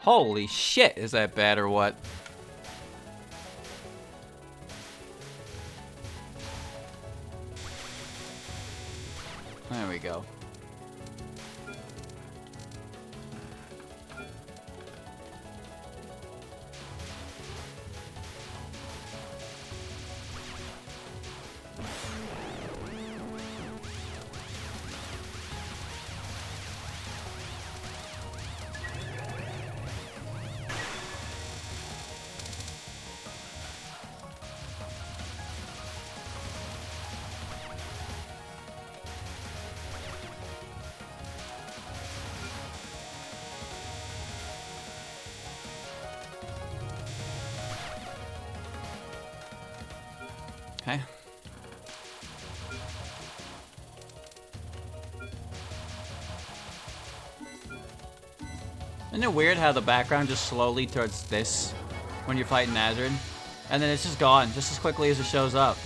Holy shit, is that bad or what? There we go. Okay. Isn't it weird how the background just slowly towards this when you're fighting Nazard? And then it's just gone, just as quickly as it shows up.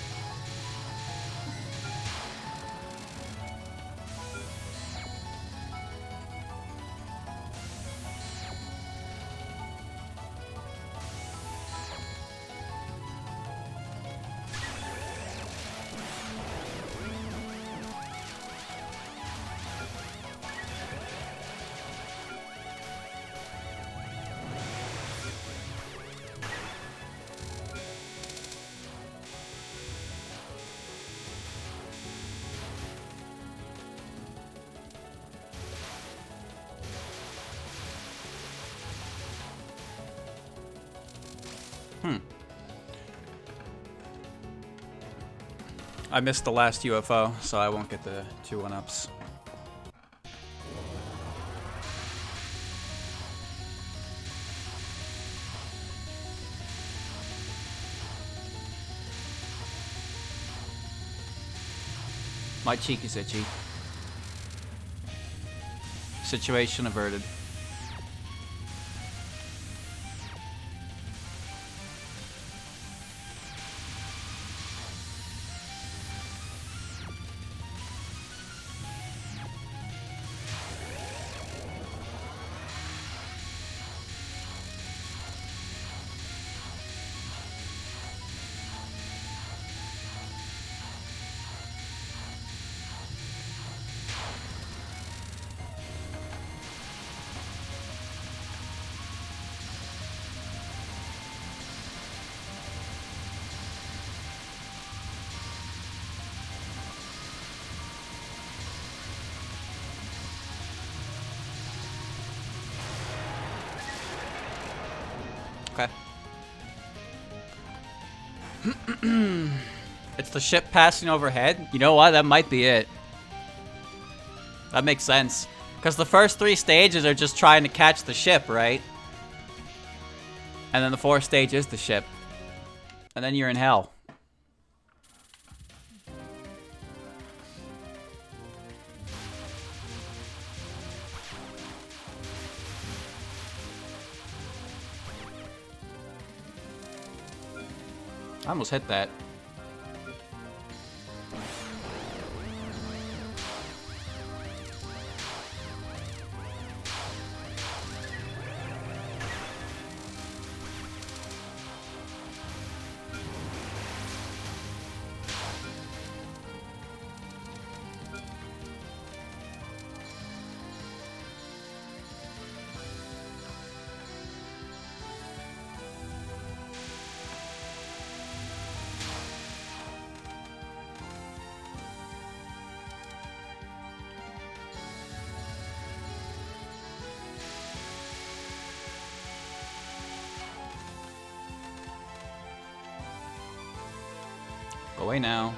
I missed the last UFO, so I won't get the 2 1-ups. My cheek is itchy. Situation averted. Okay. It's the ship passing overhead? You know what? That might be it. That makes sense. Because the first 3 stages are just trying to catch the ship, right? And then the 4th stage is the ship. And then you're in hell. I almost hit that. Go away now.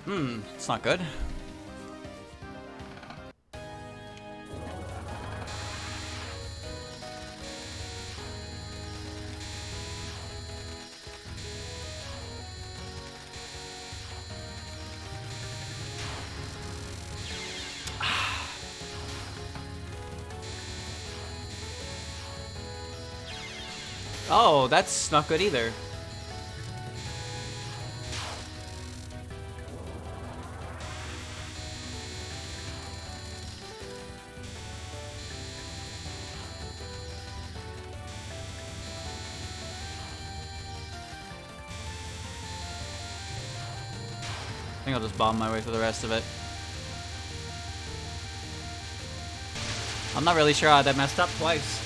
It's not good. Oh, that's not good either. I think I'll just bomb my way for the rest of it. I'm not really sure how that messed up twice.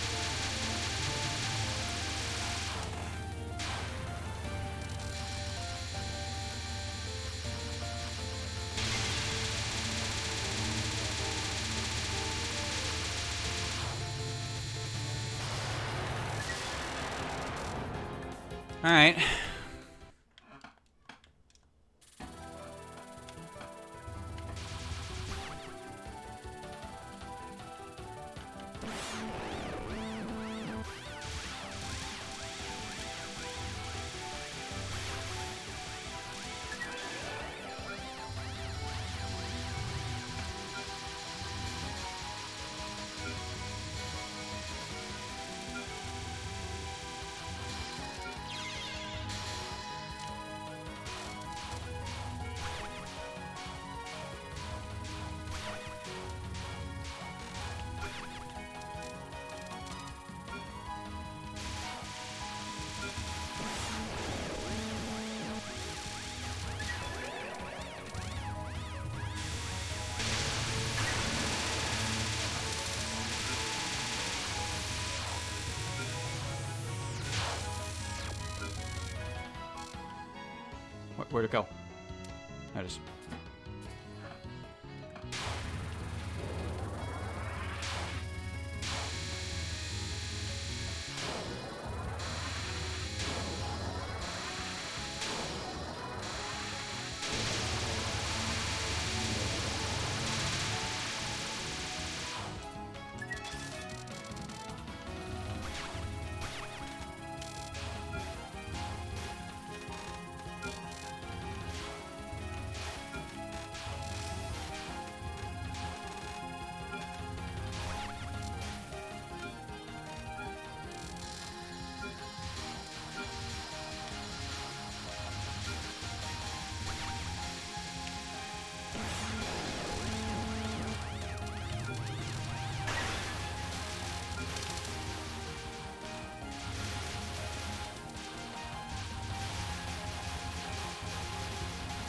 All right. Where'd it go? There it is.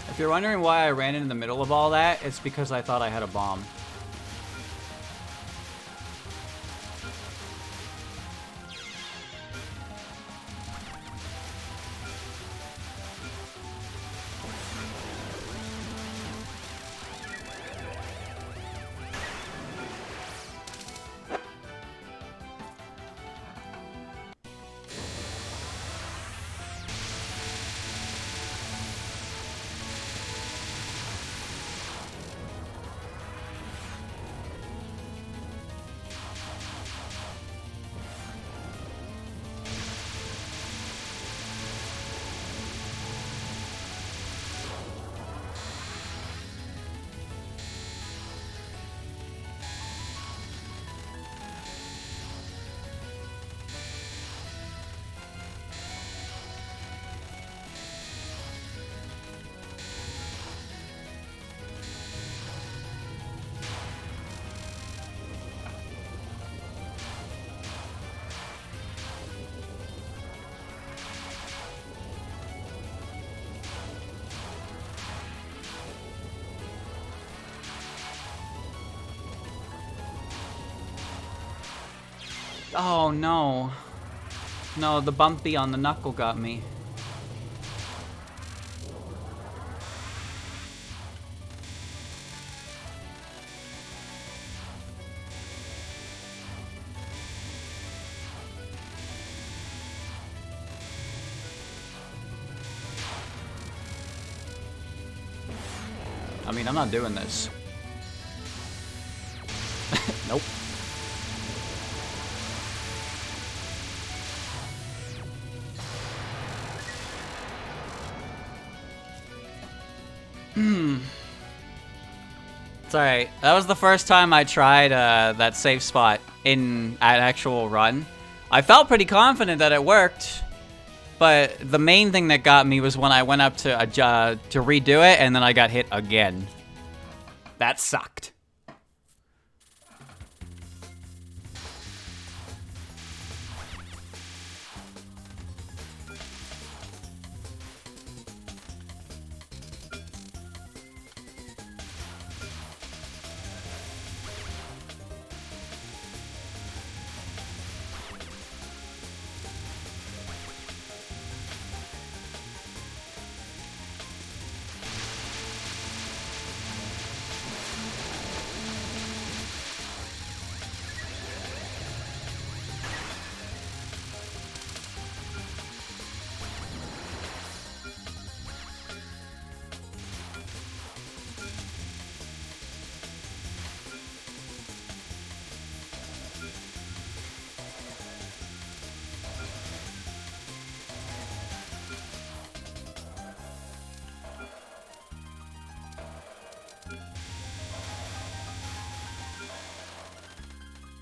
If you're wondering why I ran in the middle of all that, it's because I thought I had a bomb. Oh no. No, the bumpy on the knuckle got me. I mean, I'm not doing this. Nope. It's alright. That was the first time I tried that safe spot in an actual run. I felt pretty confident that it worked, but the main thing that got me was when I went up to redo it, and then I got hit again. That sucked.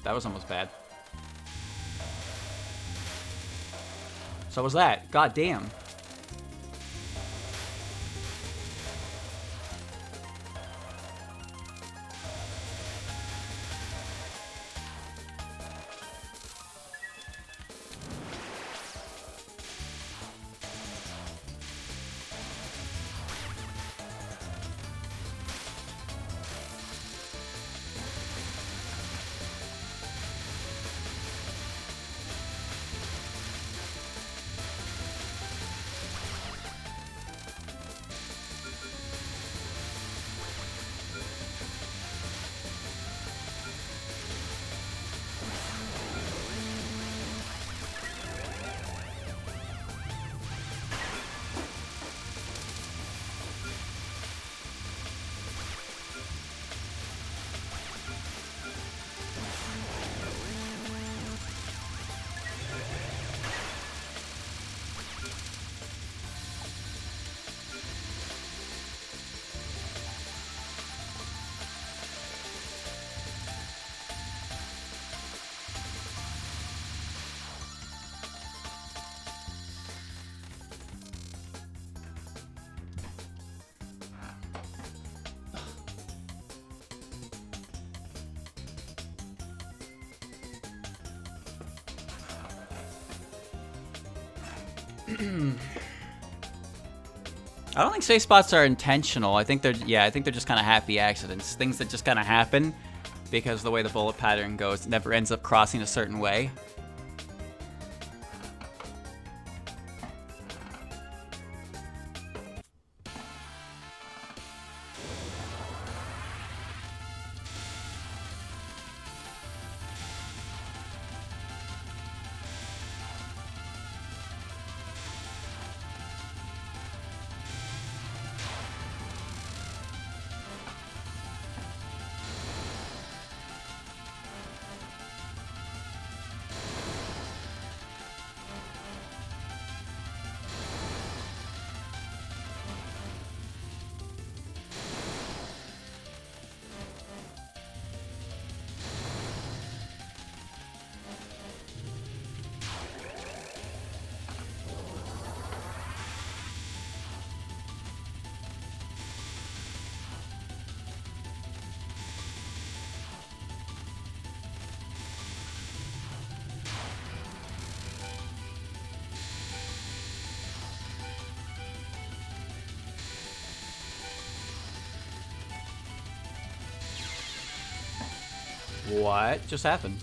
That was almost bad. So was that. God damn. I don't think safe spots are intentional. I think they're just kind of happy accidents. Things that just kind of happen because the way the bullet pattern goes, it never ends up crossing a certain way. What just happened?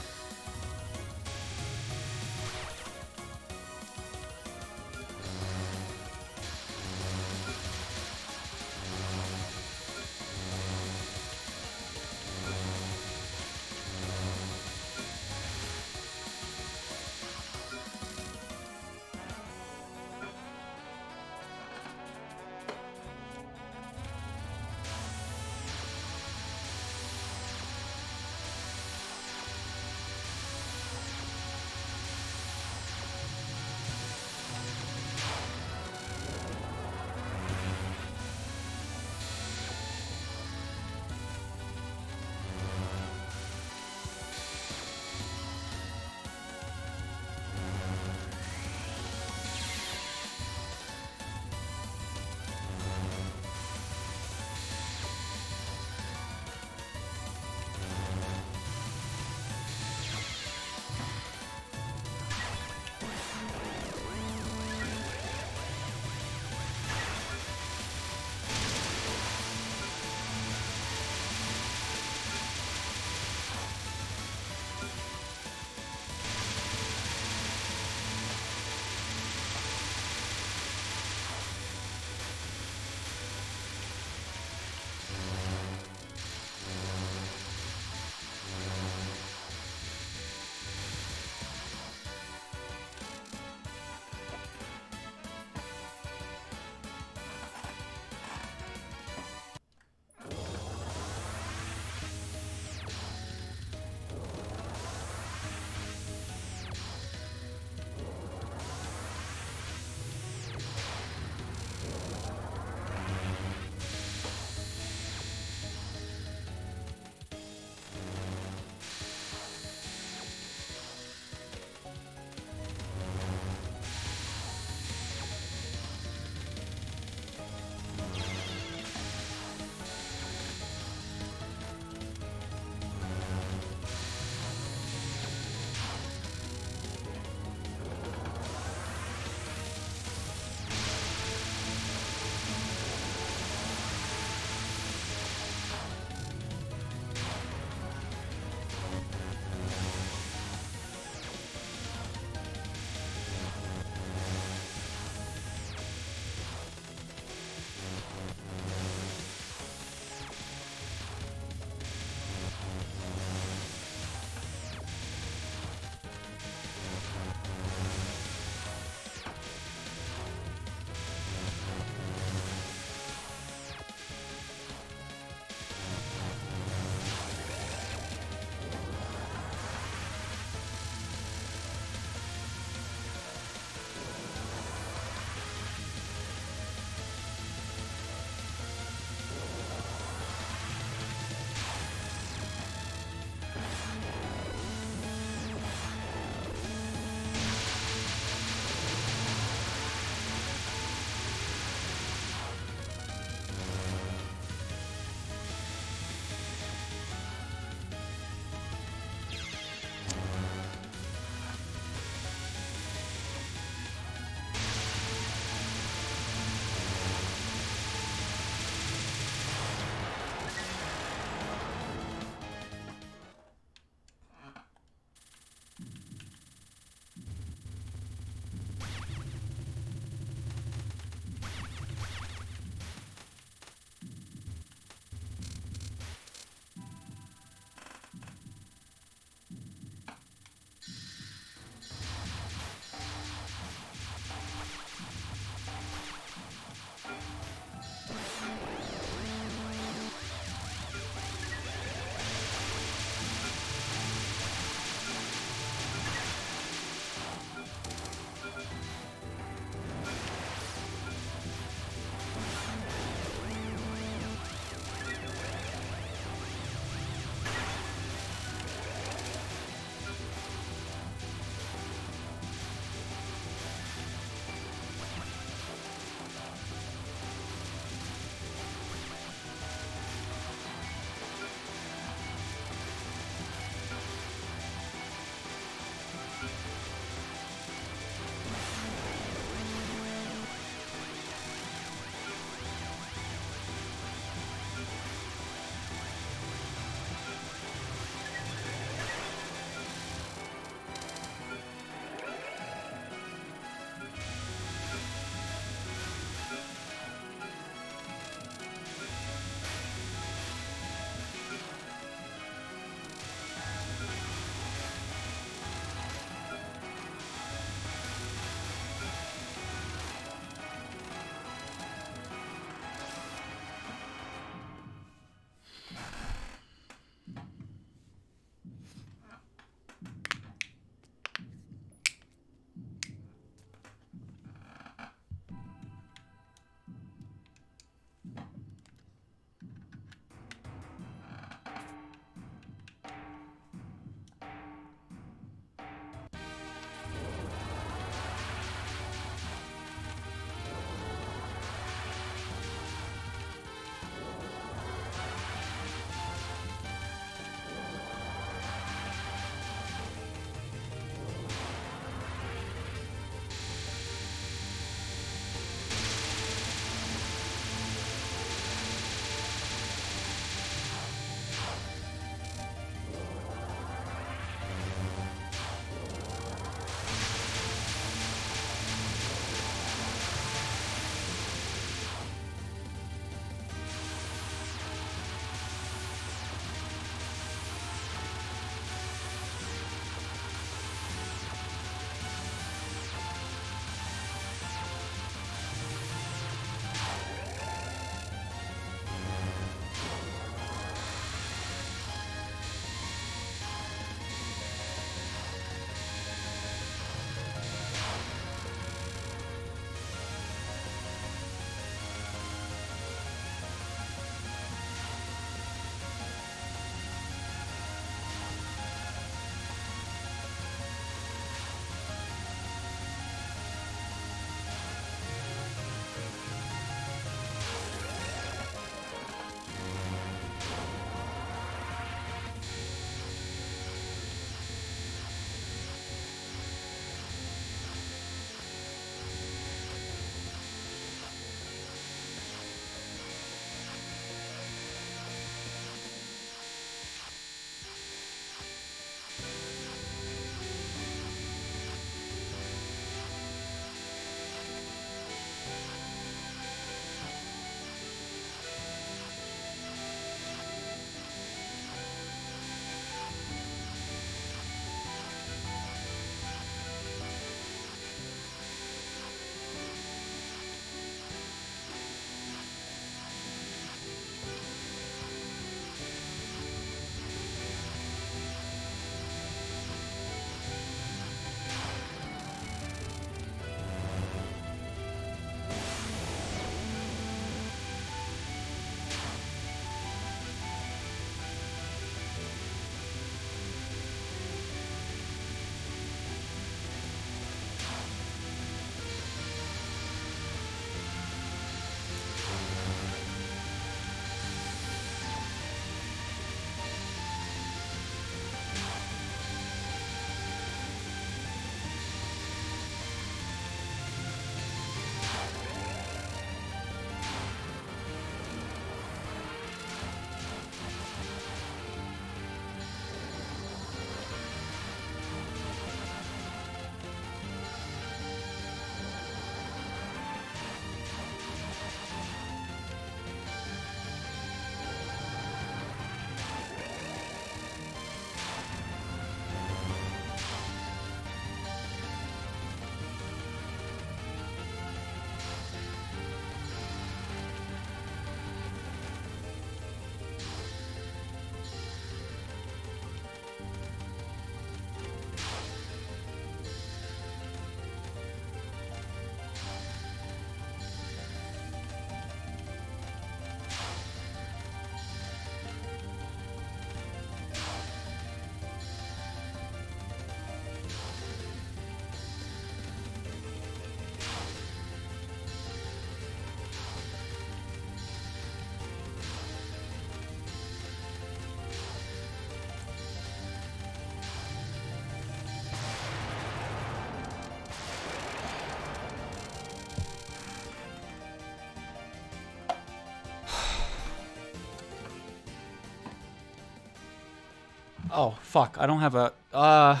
Oh, fuck. I don't have a... I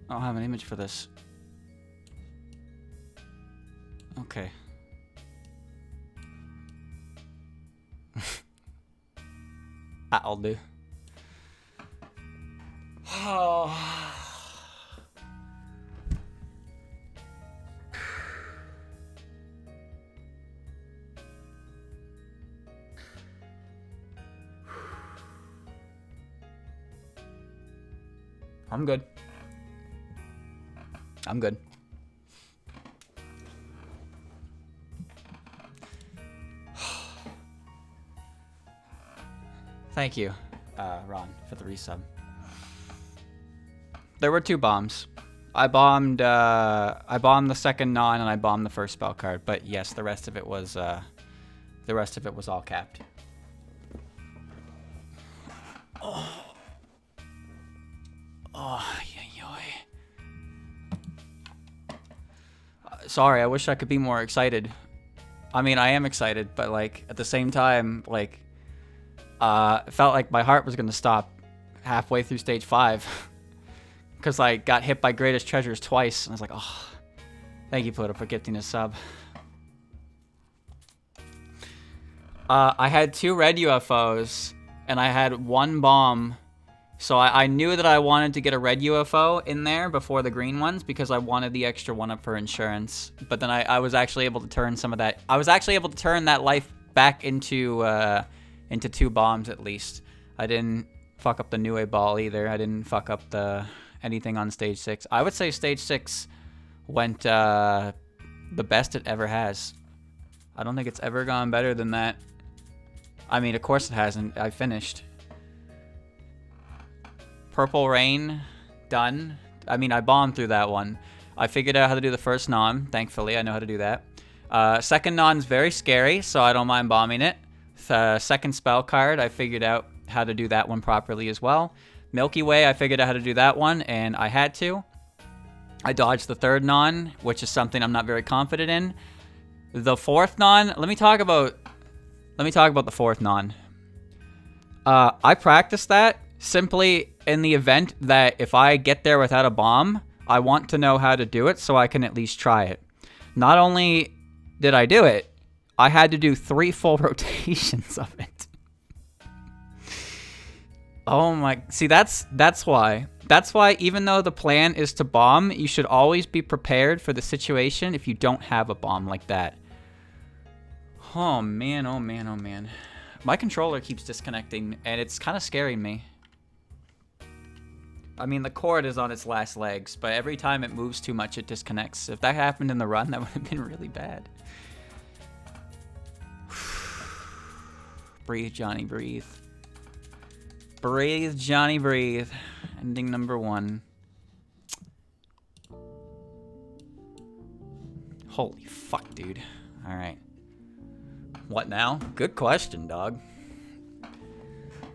don't have an image for this. Okay. That'll do. Oh. I'm good. I'm good. Thank you, Ron, for the resub. There were 2 bombs. I bombed the second non and I bombed the first spell card, but yes, the rest of it was all capped. Oh. Oh, sorry, I wish I could be more excited. I mean, I am excited, but like at the same time, like it felt like my heart was gonna stop halfway through stage 5 because I got hit by Greatest Treasures twice, and I was like, oh, thank you, Pluto, for gifting a sub. I had 2 red UFOs and I had 1 bomb. So I knew that I wanted to get a red UFO in there before the green ones because I wanted the extra 1-up for insurance. But then I was actually able to turn some of that. I was actually able to turn that life back into 2 bombs at least. I didn't fuck up the Nue ball either. I didn't fuck up anything on stage 6. I would say stage 6 went the best it ever has. I don't think it's ever gone better than that. I mean, of course it hasn't. I finished. Purple Rain, done. I mean, I bombed through that one. I figured out how to do the first non. Thankfully, I know how to do that. Second non's very scary, so I don't mind bombing it. Second spell card, I figured out how to do that one properly as well. Milky Way, I figured out how to do that one, and I had to. I dodged the third non, which is something I'm not very confident in. The fourth non, let me talk about the fourth non. I practiced that simply in the event that if I get there without a bomb, I want to know how to do it so I can at least try it. Not only did I do it, I had to do 3 full rotations of it. Oh my, see that's why. That's why even though the plan is to bomb, you should always be prepared for the situation if you don't have a bomb like that. Oh man, oh man, oh man. My controller keeps disconnecting and it's kind of scaring me. I mean, the cord is on its last legs, but every time it moves too much, it disconnects. If that happened in the run, that would have been really bad. Breathe, Johnny, breathe. Breathe, Johnny, breathe. Ending number 1. Holy fuck, dude. All right. What now? Good question, dog.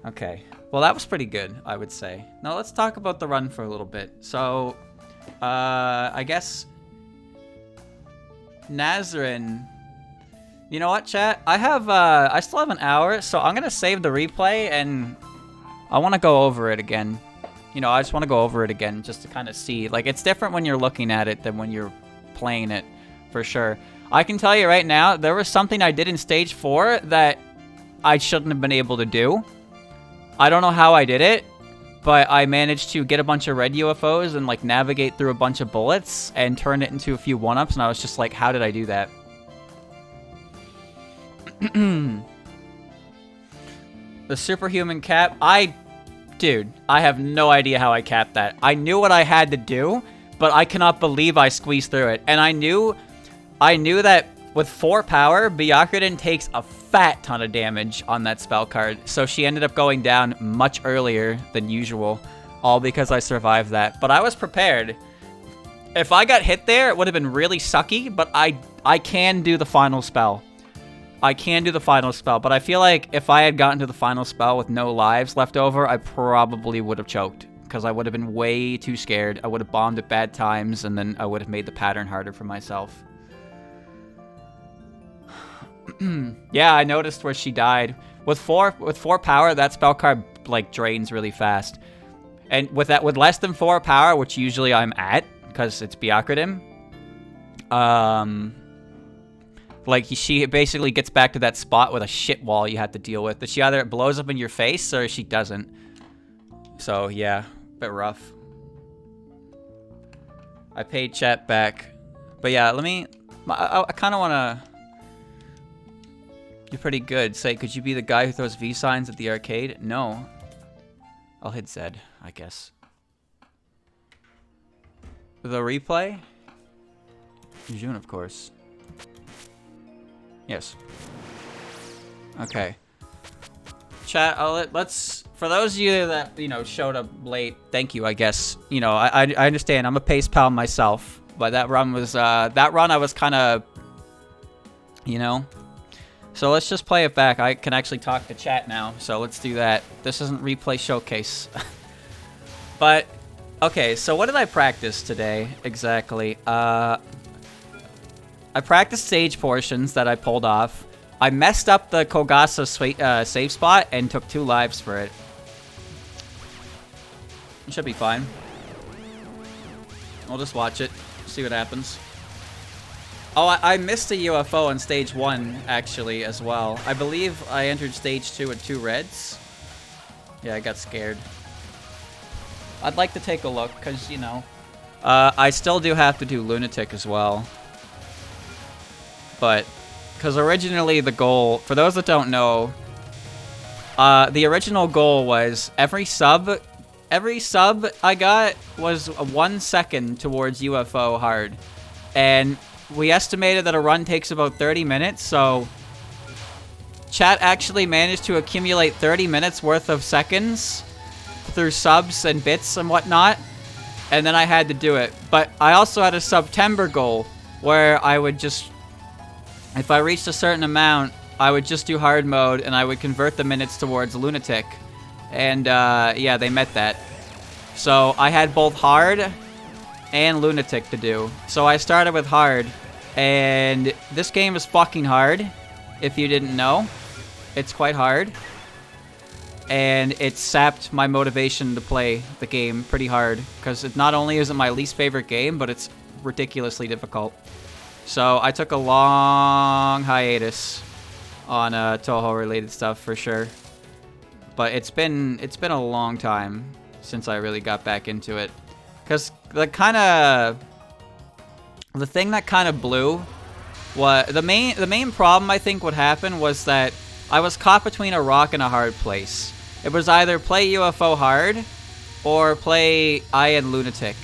Okay. Well, that was pretty good, I would say. Now, let's talk about the run for a little bit. So, I guess... Nazrin... You know what, chat? I still have an hour, so I'm gonna save the replay, and I want to go over it again. You know, I just want to go over it again, just to kind of see. Like, it's different when you're looking at it than when you're playing it, for sure. I can tell you right now, there was something I did in Stage 4 that I shouldn't have been able to do. I don't know how I did it, but I managed to get a bunch of red UFOs and, like, navigate through a bunch of bullets and turn it into a few 1-ups, and I was just like, how did I do that? The superhuman cap, dude, I have no idea how I capped that. I knew what I had to do, but I cannot believe I squeezed through it. And I knew that with 4 power, Byakuren takes a fat ton of damage on that spell card. So she ended up going down much earlier than usual, all because I survived that. But I was prepared. If I got hit there, it would have been really sucky, but I can do the final spell. I can do the final spell, but I feel like if I had gotten to the final spell with no lives left over, I probably would have choked, because I would have been way too scared. I would have bombed at bad times, and then I would have made the pattern harder for myself. Yeah, I noticed where she died. With four power, that spell card like drains really fast. And with less than 4 power, which usually I'm at, because it's Byakurim, like she basically gets back to that spot with a shit wall you have to deal with. That she either blows up in your face or she doesn't. So yeah, a bit rough. I paid chat back. But yeah, let me... I kind of want to... You're pretty good. Say, could you be the guy who throws V signs at the arcade? No. I'll hit Z, I guess. The replay? June, of course. Yes. Okay. Chat, let's... For those of you that, you know, showed up late, thank you, I guess. You know, I understand. I'm a pace pal myself. But that run was, that run I was kind of, you know. So let's just play it back. I can actually talk to chat now, so let's do that. This isn't replay showcase. But, okay, so what did I practice today, exactly? I practiced stage portions that I pulled off. I messed up the Kogasa save spot and took 2 lives for it. It should be fine. I'll just watch it. See what happens. Oh, I missed a UFO on stage 1, actually, as well. I believe I entered stage 2 with 2 reds. Yeah, I got scared. I'd like to take a look, because, you know... I still do have to do Lunatic as well. But... Because originally the goal... For those that don't know... the original goal was every sub I got was 1 second towards UFO hard. And we estimated that a run takes about 30 minutes, so chat actually managed to accumulate 30 minutes worth of seconds through subs and bits and whatnot. And then I had to do it. But I also had a September goal where I would just, if I reached a certain amount, I would just do hard mode and I would convert the minutes towards Lunatic. And yeah, they met that. So I had both hard and Lunatic to do. So I started with hard. And this game is fucking hard, if you didn't know. It's quite hard. And it sapped my motivation to play the game pretty hard. Because it not only is it my least favorite game, but it's ridiculously difficult. So I took a long hiatus on Touhou related stuff for sure. But it's been a long time since I really got back into it. Cause the thing that kind of blew was the main problem I think would happen was that I was caught between a rock and a hard place. It was either play UFO hard or play Ian Lunatic.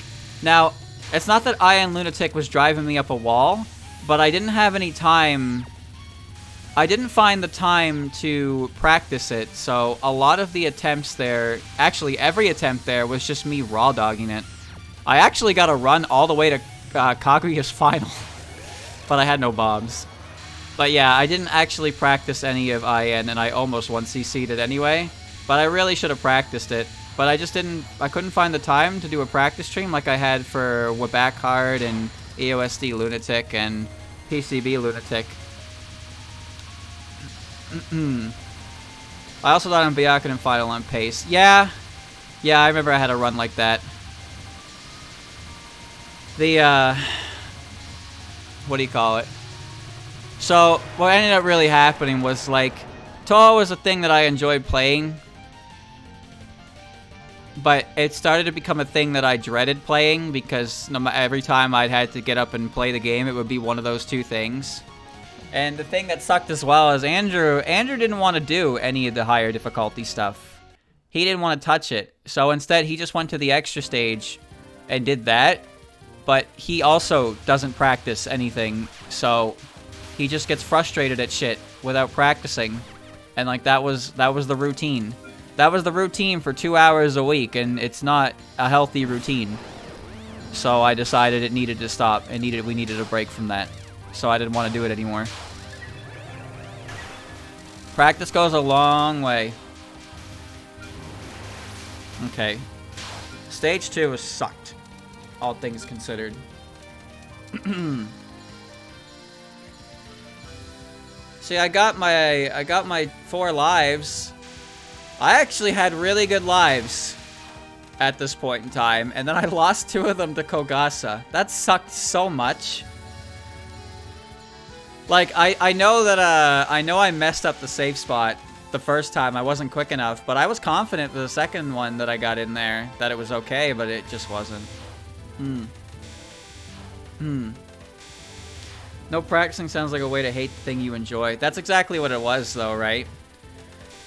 Now, it's not that Ian Lunatic was driving me up a wall, but I didn't have any time. I didn't find the time to practice it, so a lot of the attempts there, actually every attempt there, was just me raw dogging it. I actually got a run all the way to Kaguya's final, but I had no bombs. But yeah, I didn't actually practice any of IN, and I almost 1CC'd it anyway, but I really should have practiced it. But I just didn't, I couldn't find the time to do a practice stream like I had for Wabak Hard and EOSD Lunatic and PCB Lunatic. I also thought on Byakurim final on pace. Yeah, I remember I had a run like that. The, what do you call it? So, what ended up really happening was, like, Touhou was a thing that I enjoyed playing, but it started to become a thing that I dreaded playing, because every time I'd had to get up and play the game, it would be one of those two things. And the thing that sucked as well is Andrew didn't want to do any of the higher difficulty stuff. He didn't want to touch it. So instead, he just went to the extra stage and did that. But he also doesn't practice anything. So he just gets frustrated at shit without practicing. And like that was the routine. That was the routine for 2 hours a week, and it's not a healthy routine. So I decided it needed to stop. We needed a break from that. So I didn't want to do it anymore. Practice goes a long way. Okay. Stage 2 has sucked, all things considered. See, I got my 4 lives. I actually had really good lives at this point in time, and then I lost 2 of them to Kogasa. That sucked so much. Like, I know that, I know I messed up the save spot the first time. I wasn't quick enough, but I was confident with the second one that I got in there that it was okay, but it just wasn't. No practicing sounds like a way to hate the thing you enjoy. That's exactly what it was, though, right?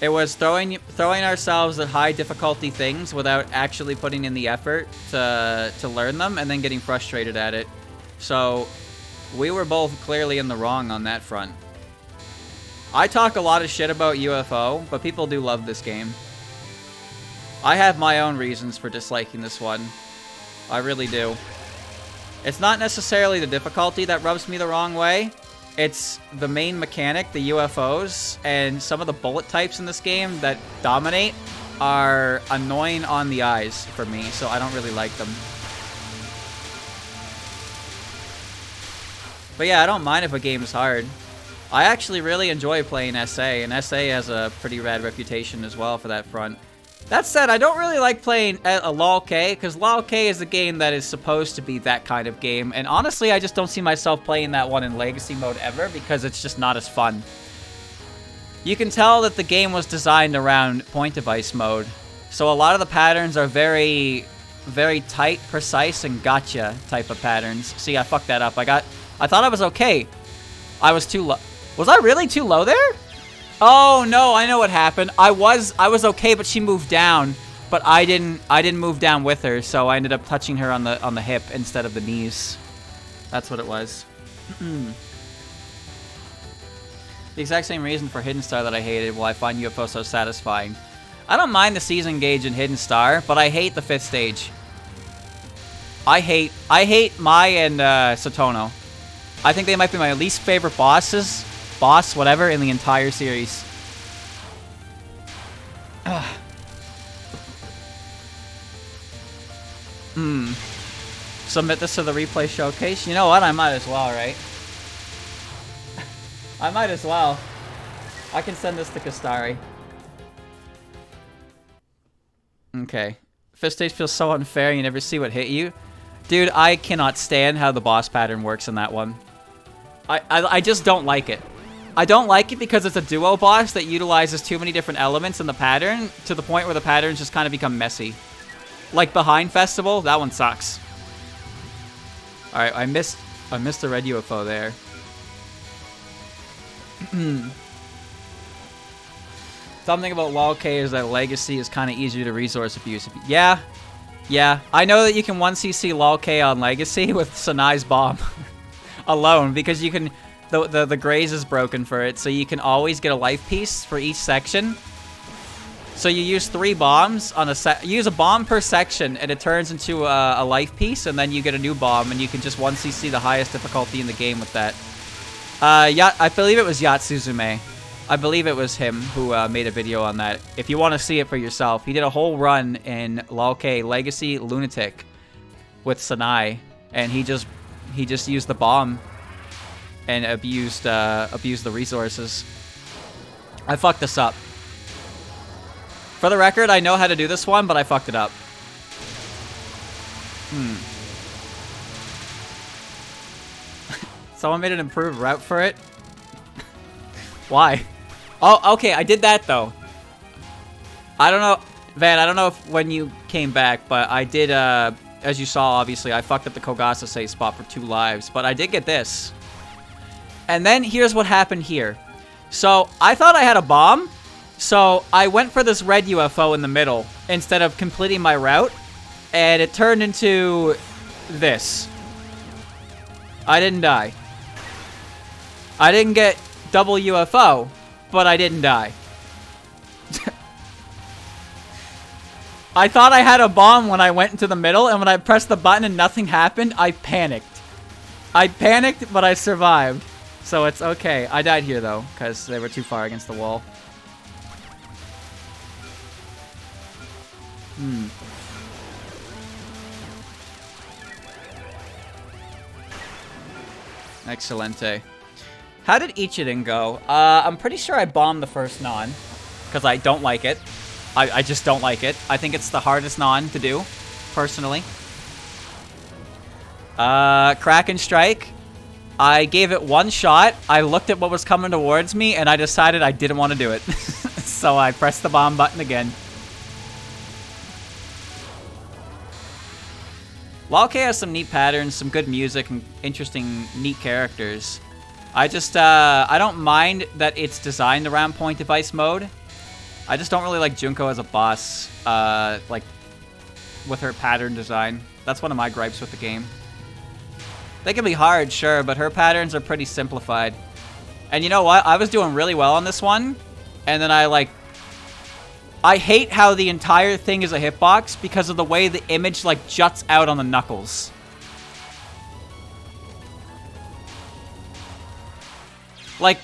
It was throwing ourselves at high difficulty things without actually putting in the effort to learn them, and then getting frustrated at it. So we were both clearly in the wrong on that front. I talk a lot of shit about UFO, but people do love this game. I have my own reasons for disliking this one. I really do. It's not necessarily the difficulty that rubs me the wrong way. It's the main mechanic, the UFOs, and some of the bullet types in this game that dominate are annoying on the eyes for me, so I don't really like them. But yeah, I don't mind if a game is hard. I actually really enjoy playing SA, and SA has a pretty rad reputation as well for that front. That said, I don't really like playing a LOL-K, because LOL-K is a game that is supposed to be that kind of game, and honestly, I just don't see myself playing that one in Legacy mode ever, because it's just not as fun. You can tell that the game was designed around point device mode, so a lot of the patterns are very, very tight, precise, and gotcha type of patterns. See, I fucked that up. I thought I was okay. I was too low. Was I really too low there? Oh no, I know what happened. I was okay, but she moved down, but I didn't move down with her, so I ended up touching her on the hip instead of the knees. That's what it was. The exact same reason for Hidden Star that I hated. Well, I find UFO so satisfying. I don't mind the season gauge in Hidden Star, but I hate the 5th stage. I hate Mai and Sotono. I think they might be my least favorite boss, whatever, in the entire series. Submit this to the replay showcase. You know what? I might as well, right? I might as well. I can send this to Kastari. Okay. 5th stage feels so unfair. You never see what hit you. Dude, I cannot stand how the boss pattern works in that one. I just don't like it. I don't like it because it's a duo boss that utilizes too many different elements in the pattern to the point where the patterns just kind of become messy. Like Behind Festival, that one sucks. Alright, I missed the red UFO there. Something about LOL-K is that Legacy is kind of easier to resource abuse. Yeah. I know that you can 1cc LOL-K on Legacy with Sanai's bomb alone, because you can... The graze is broken for it, so you can always get a life piece for each section. So you use 3 bombs on a use a bomb per section, and it turns into a life piece, and then you get a new bomb, and you can just 1cc the highest difficulty in the game with that. I believe it was Yatsuzume. I believe it was him who made a video on that. If you want to see it for yourself, he did a whole run in LOL-K Legacy Lunatic with Sanai, and he just used the bomb and abused the resources. I fucked this up. For the record, I know how to do this one, but I fucked it up. Someone made an improved route for it? Why? Oh, okay, I did that, though. I don't know, Van, I don't know if when you came back, but I did, as you saw, obviously, I fucked up the Kogasa save spot for 2 lives, but I did get this. And then here's what happened here. So I thought I had a bomb, so I went for this red UFO in the middle instead of completing my route, and it turned into this. I didn't die. I didn't get double UFO, but I didn't die. I thought I had a bomb when I went into the middle, and when I pressed the button and nothing happened, I panicked. I panicked, but I survived. So it's okay. I died here, though, because they were too far against the wall. Excelente. How did Ichiden go? I'm pretty sure I bombed the first non. Because I don't like it. I just don't like it. I think it's the hardest non to do, personally. Kraken Strike. I gave it one shot. I looked at what was coming towards me, and I decided I didn't want to do it. So I pressed the bomb button again. Lolk has some neat patterns, some good music, and interesting, neat characters. I just, I don't mind that it's designed around point device mode. I just don't really like Junko as a boss, like, with her pattern design. That's one of my gripes with the game. They can be hard, sure, but her patterns are pretty simplified. And you know what? I was doing really well on this one, and then I hate how the entire thing is a hitbox because of the way the image, like, juts out on the knuckles. Like,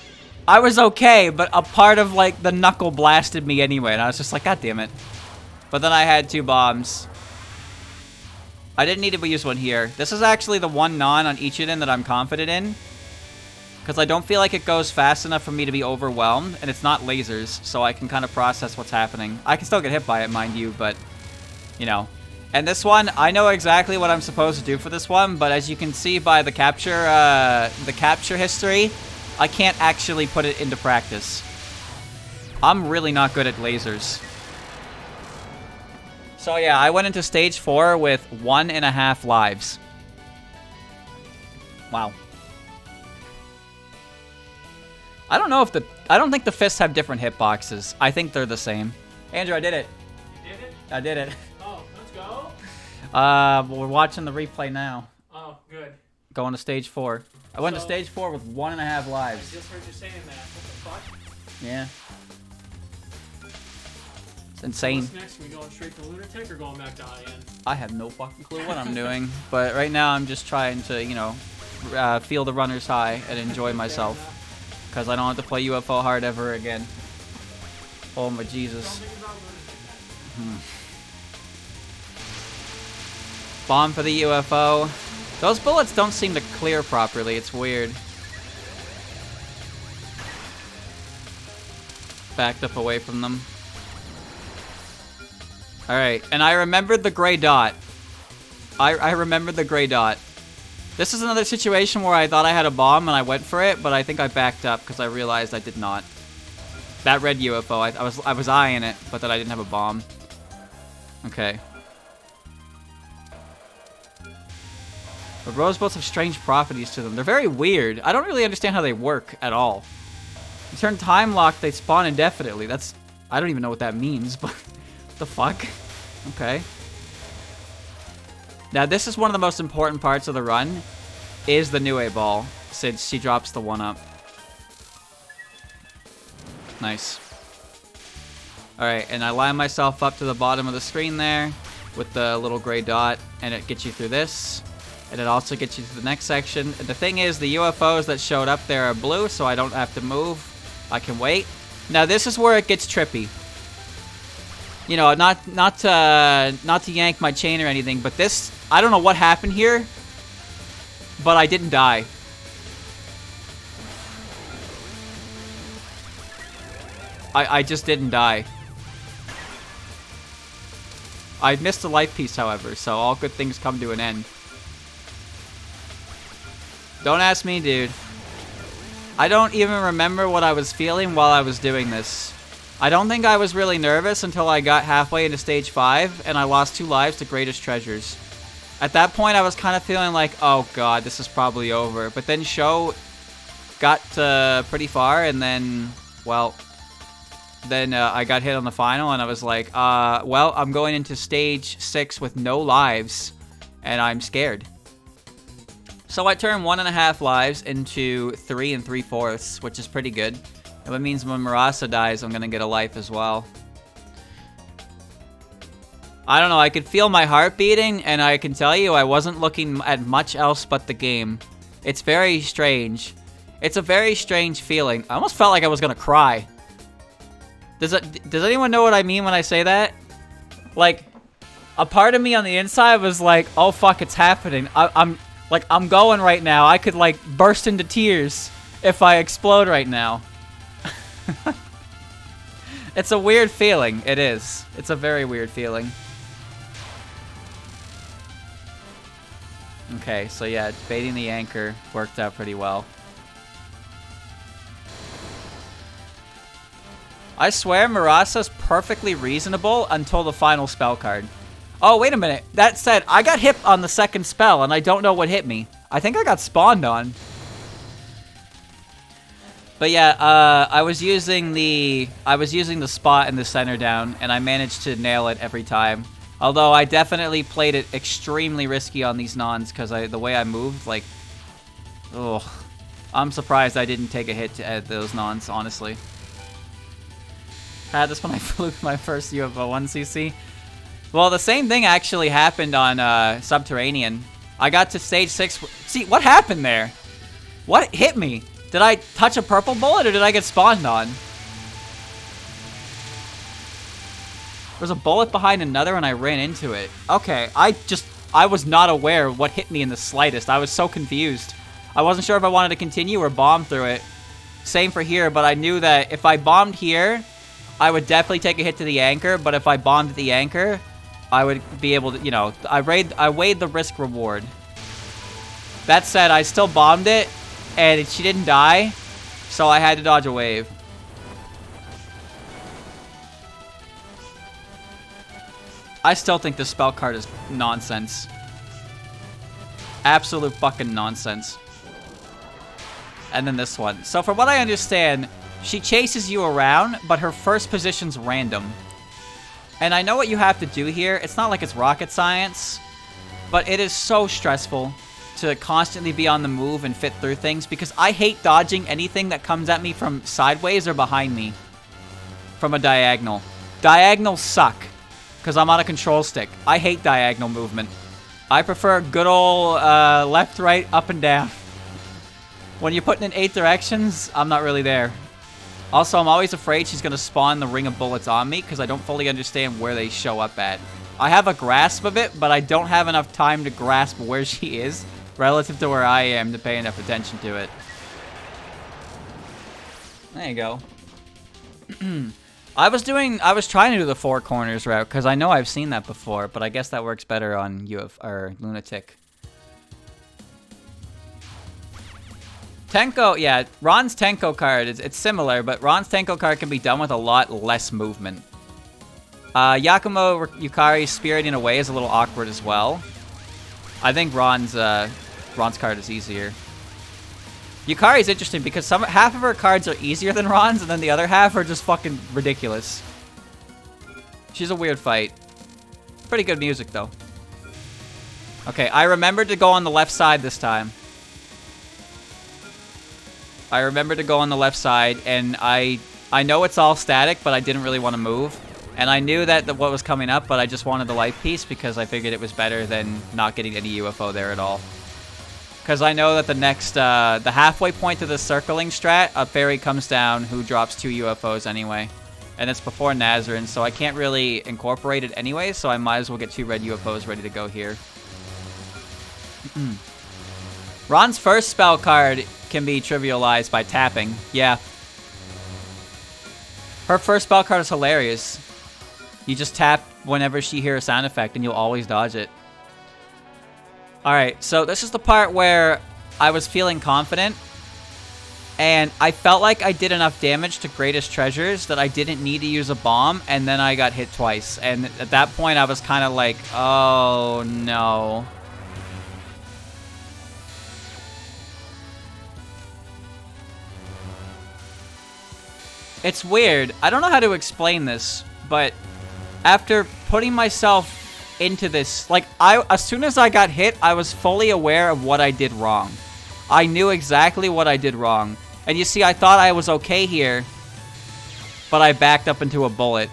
I was okay, but a part of, like, the knuckle blasted me anyway, and I was just like, God damn it. But then I had 2 bombs. I didn't need to use one here. This is actually the one non on Ichiden that I'm confident in. Because I don't feel like it goes fast enough for me to be overwhelmed, and it's not lasers, so I can kind of process what's happening. I can still get hit by it, mind you, but, you know. And this one, I know exactly what I'm supposed to do for this one, but as you can see by the capture history, I can't actually put it into practice. I'm really not good at lasers. So yeah, I went into stage 4 with 1.5 lives. Wow. I don't think the fists have different hitboxes. I think they're the same. Andrew, I did it. You did it? I did it. Oh, let's go. We're watching the replay now. Oh, good. Going to stage 4. I went to stage 4 with 1.5 lives. I just heard you saying that. What the fuck? Yeah. It's insane. What's next? Are we going straight to Lunatic or going back to IN? I have no fucking clue what I'm doing. But right now I'm just trying to, you know, feel the runner's high and enjoy myself. Because I don't have to play UFO hard ever again. Oh my Jesus. Bomb for the UFO. Those bullets don't seem to clear properly. It's weird. Backed up away from them. Alright, and I remembered the gray dot. I remembered the gray dot. This is another situation where I thought I had a bomb and I went for it, but I think I backed up because I realized I did not. That red UFO, I was eyeing it, but that I didn't have a bomb. Okay. But rose bullets have strange properties to them. They're very weird. I don't really understand how they work at all. You turn time lock, they spawn indefinitely. That's... I don't even know what that means, but... what the fuck? Okay. Now, this is one of the most important parts of the run, is the Nue ball, since she drops the 1-up. Nice. Alright, and I line myself up to the bottom of the screen there with the little gray dot, and it gets you through this. And it also gets you to the next section. And the thing is, the UFOs that showed up there are blue, so I don't have to move. I can wait. Now, this is where it gets trippy. You know, not to yank my chain or anything, but this, I don't know what happened here, but I didn't die. I just didn't die. I missed a life piece, however, so all good things come to an end. Don't ask me, dude. I don't even remember what I was feeling while I was doing this. I don't think I was really nervous until I got halfway into stage 5 and I lost 2 lives to Greatest Treasures. At that point, I was kind of feeling like, oh god, this is probably over. But then Sho got pretty far, and then, well, then I got hit on the final, and I was like, well, I'm going into stage 6 with no lives, and I'm scared. So I turned 1.5 lives into 3 3/4, which is pretty good. And that means when Marasa dies, I'm going to get a life as well. I don't know, I could feel my heart beating, and I can tell you I wasn't looking at much else but the game. It's very strange. It's a very strange feeling. I almost felt like I was going to cry. Does anyone know what I mean when I say that? Like, a part of me on the inside was like, oh fuck, it's happening. I'm going right now. I could like burst into tears. if I explode right now. It's a weird feeling. It is. It's a very weird feeling. Okay, so yeah, baiting the anchor worked out pretty well. I swear Murasa's perfectly reasonable until the final spell card. Oh, wait a minute. That said, I got hit on the second spell, and I don't know what hit me. I think I got spawned on. But yeah, I was using the spot in the center down, and I managed to nail it every time. Although I definitely played it extremely risky on these nons, because the way I moved, like, ugh. I'm surprised I didn't take a hit at those nons, honestly. I had this when I flew my first UFO 1cc. Well, the same thing actually happened on Subterranean. I got to stage 6. See, what happened there? What hit me? Did I touch a purple bullet or did I get spawned on? There's a bullet behind another and I ran into it. Okay, I was not aware of what hit me in the slightest. I was so confused. I wasn't sure if I wanted to continue or bomb through it. Same for here, but I knew that if I bombed here, I would definitely take a hit to the anchor, but if I bombed at the anchor, I would be able to, you know, I weighed the risk reward. That said, I still bombed it, and she didn't die, so I had to dodge a wave. I still think this spell card is nonsense. Absolute fucking nonsense. And then this one. So from what I understand, she chases you around, but her first position's random. And I know what you have to do here. It's not like it's rocket science, but it is so stressful to constantly be on the move and fit through things because I hate dodging anything that comes at me from sideways or behind me from a diagonal. Diagonals suck because I'm on a control stick. I hate diagonal movement. I prefer good old left, right, up, and down. When you're putting in 8 directions, I'm not really there. Also, I'm always afraid she's going to spawn the ring of bullets on me because I don't fully understand where they show up at. I have a grasp of it, but I don't have enough time to grasp where she is relative to where I am to pay enough attention to it. There you go. I was trying to do the 4 corners route because I know I've seen that before, but I guess that works better on Lunatic. Tenko, yeah, Ron's Tenko card, it's similar, but Ron's Tenko card can be done with a lot less movement. Yakumo Yukari's Spiriting Away is a little awkward as well. I think Ron's card is easier. Yukari's interesting because half of her cards are easier than Ron's, and then the other half are just fucking ridiculous. She's a weird fight. Pretty good music, though. Okay, I remembered to go on the left side this time. I remember to go on the left side, and I know it's all static, but I didn't really want to move. And I knew that what was coming up, but I just wanted the life piece because I figured it was better than not getting any UFO there at all. Because I know that the next, the halfway point to the circling strat, a fairy comes down who drops 2 UFOs anyway. And it's before Nazarin, so I can't really incorporate it anyway, so I might as well get 2 red UFOs ready to go here. Ron's first spell card can be trivialized by tapping. Yeah. Her first spell card is hilarious. You just tap whenever she hears a sound effect and you'll always dodge it. Alright, so this is the part where I was feeling confident and I felt like I did enough damage to Greatest Treasures that I didn't need to use a bomb, and then I got hit twice. And at that point I was kind of like, oh no. It's weird. I don't know how to explain this, but after putting myself into this, like, as soon as I got hit, I was fully aware of what I did wrong. I knew exactly what I did wrong. And you see, I thought I was okay here, but I backed up into a bullet.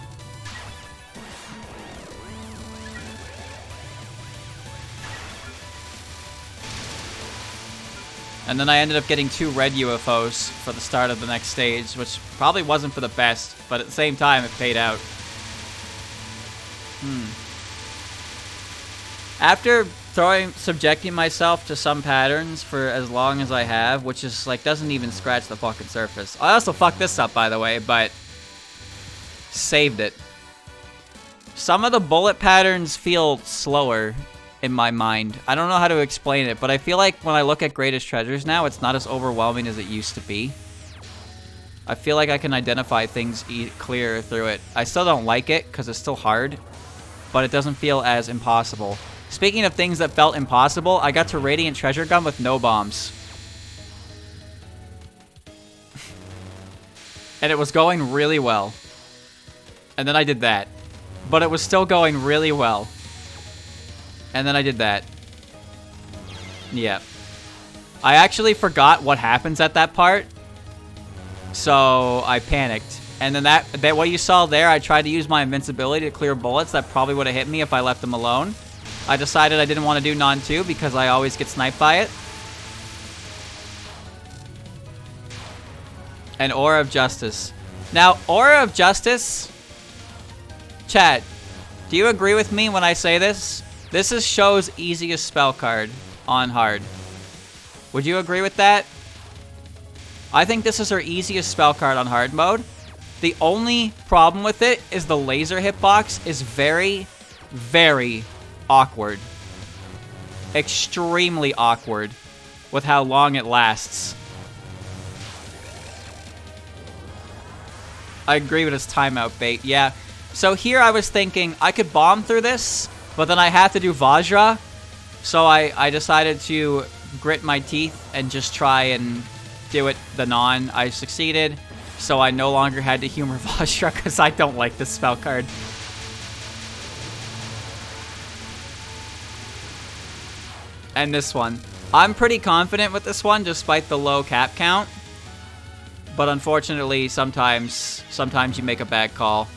And then I ended up getting 2 red UFOs for the start of the next stage, which probably wasn't for the best, but at the same time, it paid out. subjecting myself to some patterns for as long as I have, which is like doesn't even scratch the fucking surface. I also fucked this up, by the way, but saved it. Some of the bullet patterns feel slower in my mind. I don't know how to explain it, but I feel like when I look at Greatest Treasures now, it's not as overwhelming as it used to be. I feel like I can identify things clearer through it. I still don't like it because it's still hard, but it doesn't feel as impossible. Speaking of things that felt impossible, I got to Radiant Treasure Gun with no bombs. And it was going really well. And then I did that. But it was still going really well. And then I did that. Yeah. I actually forgot what happens at that part. So I panicked. And then that what you saw there, I tried to use my invincibility to clear bullets. That probably would have hit me if I left them alone. I decided I didn't want to do Non 2 because I always get sniped by it. And Aura of Justice. Now, Aura of Justice... Chat, do you agree with me when I say this? This is Show's easiest spell card on hard. Would you agree with that? I think this is her easiest spell card on hard mode. The only problem with it is the laser hitbox is very, very awkward. Extremely awkward with how long it lasts. I agree with his timeout bait, yeah. So here I was thinking I could bomb through this, but then I have to do Vajra. So I decided to grit my teeth and just try and do it the non. I succeeded, so I no longer had to humor Vajra because I don't like this spell card. And this one. I'm pretty confident with this one despite the low cap count. But unfortunately, sometimes you make a bad call.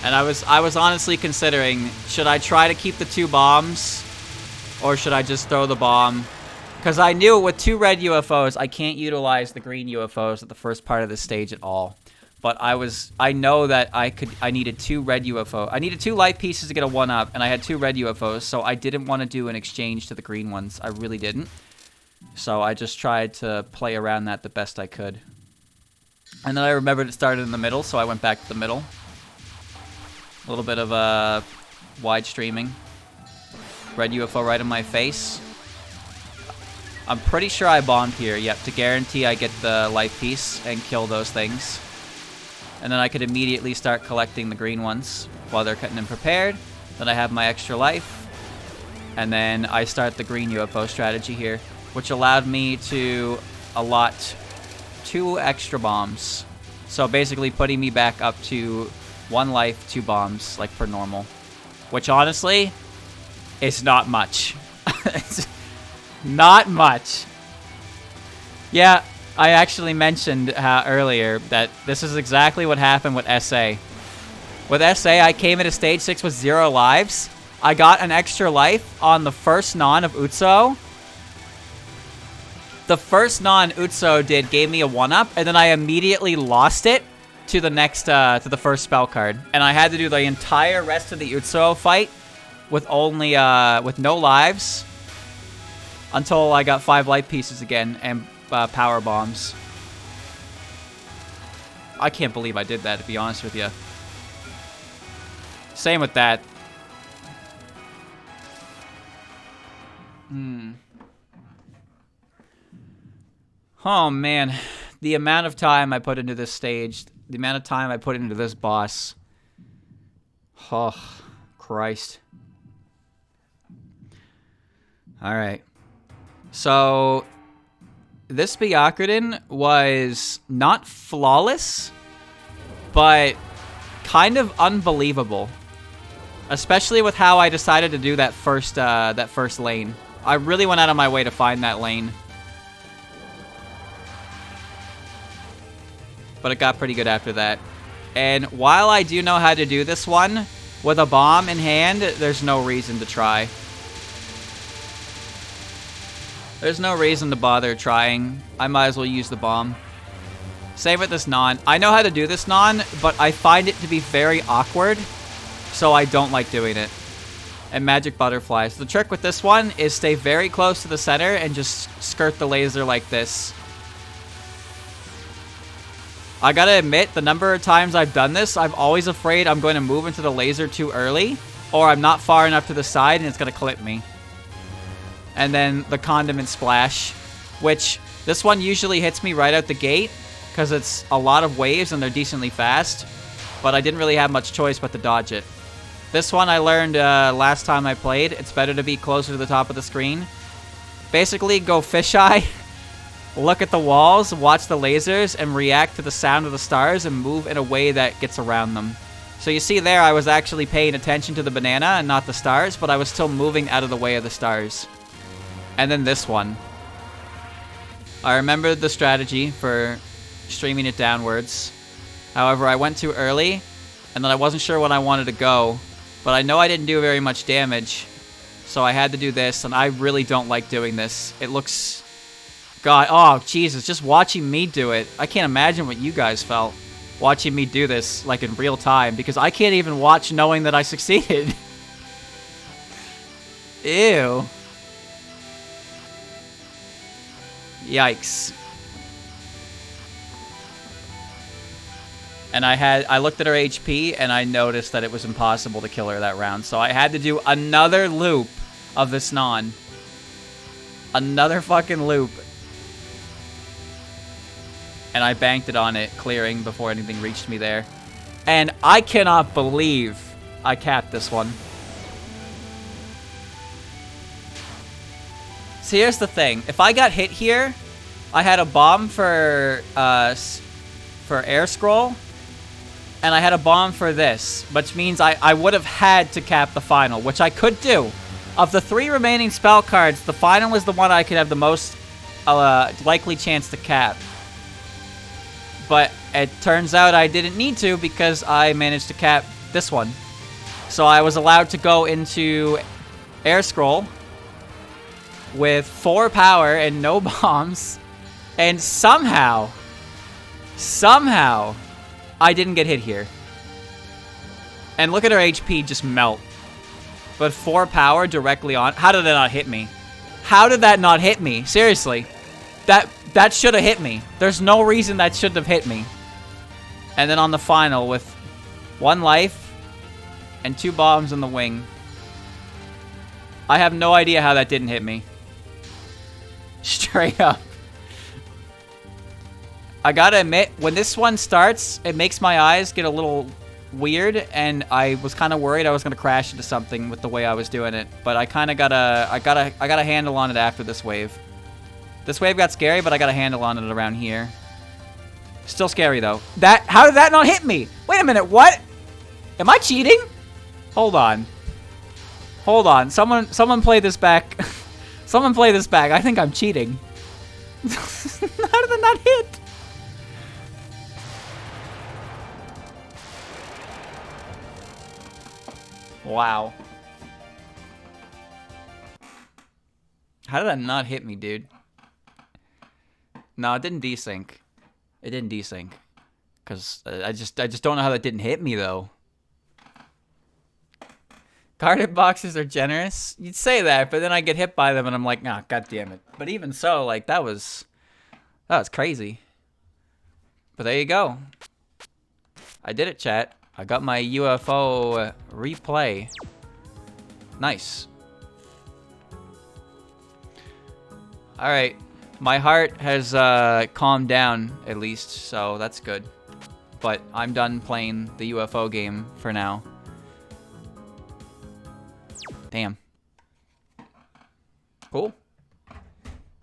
And I was honestly considering, should I try to keep the 2 bombs? Or should I just throw the bomb? Because I knew with 2 red UFOs, I can't utilize the green UFOs at the first part of this stage at all. But I know that I needed 2 red UFO. I needed 2 light pieces to get a 1-up, and I had 2 red UFOs, so I didn't want to do an exchange to the green ones. I really didn't. So I just tried to play around that the best I could. And then I remembered it started in the middle, so I went back to the middle. A little bit of wide streaming. Red UFO right in my face. I'm pretty sure I bombed here, yep, to guarantee I get the life piece and kill those things. And then I could immediately start collecting the green ones while they're getting them prepared. Then I have my extra life. And then I start the green UFO strategy here, which allowed me to allot 2 extra bombs. So basically putting me back up to 1 life, 2 bombs, like per normal. Which honestly, is not much. It's not much. Yeah, I actually mentioned earlier that this is exactly what happened with SA. With SA, I came into stage 6 with 0 lives. I got an extra life on the first non of Utso. The first non Utso gave me a 1-up, and then I immediately lost it to the next, to the first spell card. And I had to do the entire rest of the Utso fight with only, with no lives until I got 5 life pieces again and power bombs. I can't believe I did that, to be honest with you. Same with that. Oh, man. The amount of time I put into this stage, the amount of time I put into this boss. Oh, Christ. Alright. So, this Byakuren was not flawless, but kind of unbelievable. Especially with how I decided to do that first lane. I really went out of my way to find that lane. But it got pretty good after that. And while I do know how to do this one, with a bomb in hand, there's no reason to try. There's no reason to bother trying. I might as well use the bomb. Same with this non. I know how to do this non, but I find it to be very awkward, so I don't like doing it. and magic butterflies. The trick with this one is stay very close to the center and just skirt the laser like this. I gotta admit, the number of times I've done this, I'm always afraid I'm going to move into the laser too early, or I'm not far enough to the side and it's gonna clip me. And then the condiment splash, which this one usually hits me right out the gate because it's a lot of waves and they're decently fast, but I didn't really have much choice but to dodge it. This one I learned last time I played. It's better to be closer to the top of the screen. Basically, go fisheye, look at the walls, watch the lasers, and react to the sound of the stars and move in a way that gets around them. So you see there, I was actually paying attention to the banana and not the stars, but I was still moving out of the way of the stars. And then this one. I remembered the strategy for streaming it downwards. However, I went too early, and then I wasn't sure when I wanted to go, but I know I didn't do very much damage, so I had to do this, and I really don't like doing this. It looks... God, oh, Jesus, just watching me do it. I can't imagine what you guys felt watching me do this, like, in real time, because I can't even watch knowing that I succeeded. Ew. Yikes. And I looked at her HP, and I noticed that it was impossible to kill her that round, so I had to do another loop of this non. Another fucking loop. And I banked it on it, clearing before anything reached me there. And I cannot believe I capped this one. So here's the thing. If I got hit here, I had a bomb for air scroll, and I had a bomb for this, which means I would have had to cap the final, which I could do. Of the 3 remaining spell cards, the final is the one I could have the most likely chance to cap. But it turns out I didn't need to because I managed to cap this one. So I was allowed to go into air scroll with 4 power and no bombs. And somehow, I didn't get hit here. And look at her HP just melt. But 4 power directly on. How did that not hit me? How did that not hit me? Seriously. That should have hit me. There's no reason that shouldn't have hit me. And then on the final with 1 life and 2 bombs in the wing. I have no idea how that didn't hit me. Straight up. I gotta admit, when this one starts, it makes my eyes get a little weird, and I was kind of worried I was gonna crash into something with the way I was doing it. But I kind of got a handle on it after this wave. This wave got scary, but I got a handle on it around here. Still scary though. How did that not hit me? Wait a minute, what? Am I cheating? Hold on. Hold on. Someone play this back. Someone play this back. I think I'm cheating. How did that not hit? Wow. How did that not hit me, dude? No, it didn't desync. It didn't desync. Because I just don't know how that didn't hit me, though. Carded boxes are generous. You'd say that, but then I get hit by them and I'm like, nah, god damn it. But even so, like, that was crazy. But there you go. I did it, chat. I got my UFO replay. Nice. Alright. My heart has calmed down, at least, so that's good. But I'm done playing the UFO game for now. Damn. Cool.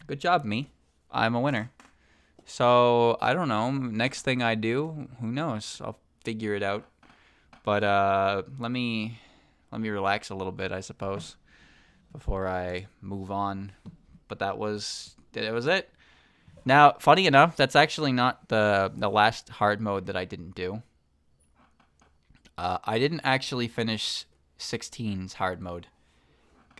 Good job, me. I'm a winner. So, I don't know. Next thing I do, who knows? I'll figure it out. But let me relax a little bit, I suppose, before I move on. But that was it. Now, funny enough, that's actually not the last hard mode that I didn't do. I didn't actually finish 16's hard mode.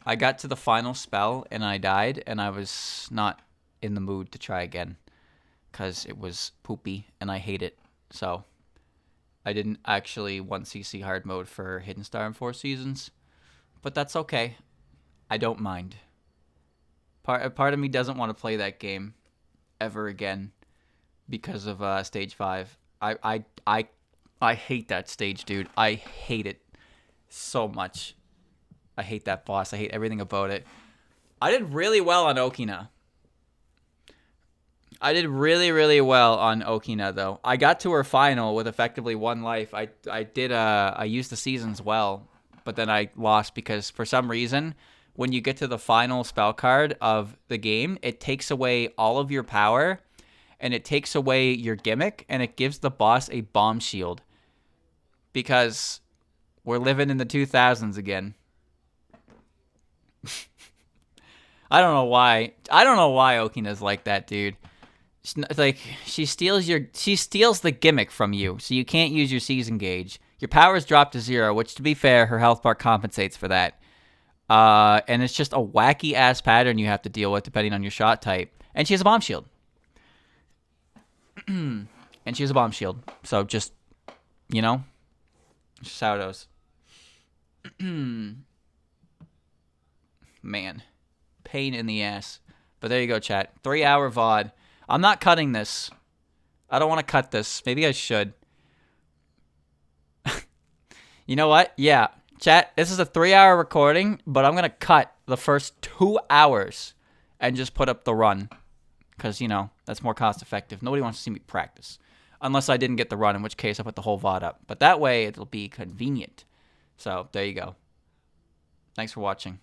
I got to the final spell and I died, and I was not in the mood to try again because it was poopy and I hate it. So I didn't actually 1cc hard mode for Hidden Star and Four Seasons. but that's okay. I don't mind. Part of me doesn't want to play that game ever again because of stage 5. I hate that stage, dude. I hate it so much. I hate that boss. I hate everything about it. I did really well on Okina. I did really, really well on Okina, though. I got to her final with effectively 1 life. I used the seasons well, but then I lost because for some reason, when you get to the final spell card of the game, it takes away all of your power, and it takes away your gimmick, and it gives the boss a bomb shield. Because we're living in the 2000s again. I don't know why. I don't know why Okina's like that, dude. It's like she steals the gimmick from you, so you can't use your season gauge. Your power's dropped to 0, which, to be fair, her health bar compensates for that. And it's just a wacky ass pattern you have to deal with depending on your shot type. And she has a bomb shield. So just, you know, just how it goes. Man, pain in the ass. But there you go, chat. 3-hour VOD. I'm not cutting this. I don't want to cut this. Maybe I should. You know what? Yeah. Chat, this is a 3-hour recording, but I'm going to cut the first 2 hours and just put up the run. Because, you know, that's more cost effective. Nobody wants to see me practice. Unless I didn't get the run, in which case I put the whole VOD up. But that way, it'll be convenient. So, there you go. Thanks for watching.